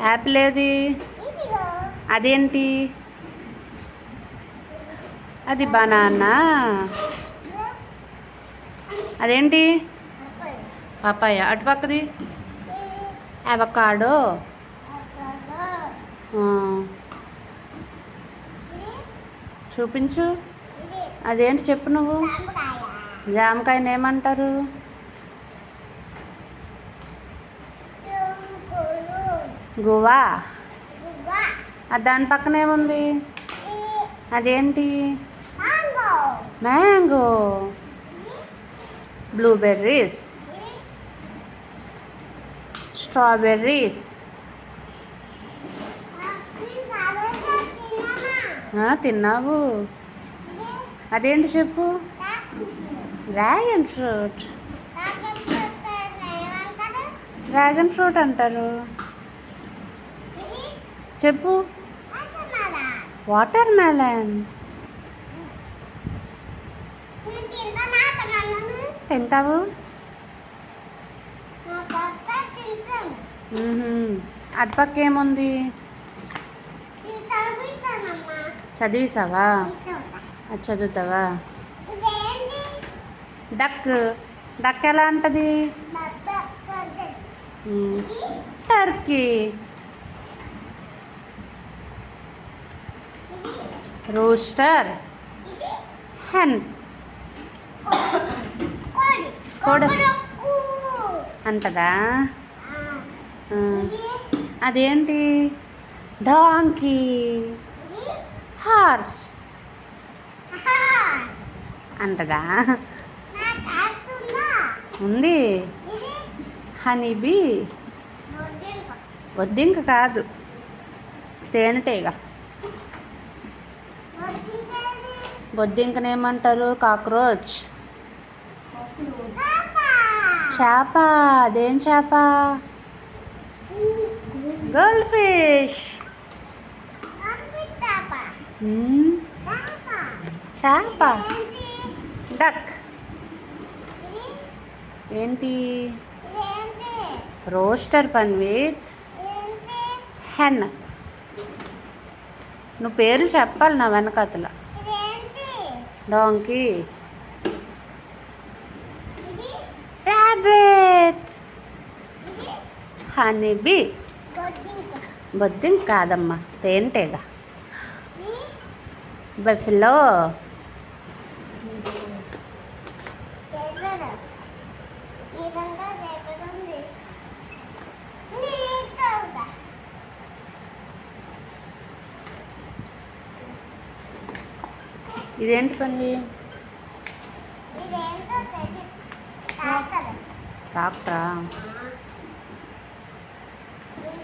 Apple ఏది? అదేంటి? అది బనానా. అదేంటి? పపాయ. అటుపక్కది అవకాడో. చూపించు. అదేంటి చెప్పు నువ్వు. జామకాయని ఏమంటారు? గువా. దాని పక్కన ఏముంది? అదేంటి? మ్యాంగో. బ్లూబెర్రీస్. స్ట్రాబెర్రీస్. తిన్నావు. అదేంటి చెప్పు. Dragon fruit. డ్రాగన్ ఫ్రూట్ అంటారు. చెప్పు. Water melon. తింటావు. అటుపక్క ఏముంది? చదివిసావా? అది చదువుతావా? డక్. డక్ ఎలా అంటది? టర్కీ. రూస్టర్. హెన్. కోడి అంటదా? అదేంటి? డాంకీ. హార్స్ అంటదా? ఉంది. హనీబీ. బొద్దింక కాదు, తేనెటీగ. బొద్దింకనేమంటారు? కాక్రోచ్. చేప. అదేం చేప? Gold fish. చేప. డక్. ఏంటి? రోస్టర్ పన్విత్. హెన్. నువ్వు పేర్లు చెప్పాలి నా వెనకతల. డాంకీ. ర్యాబిట్. హనీబీ. బొద్దింక కాదమ్మా, తేనెటీగ. బఫెలో. ఇదేంటి పని? ట్రాక్టరా?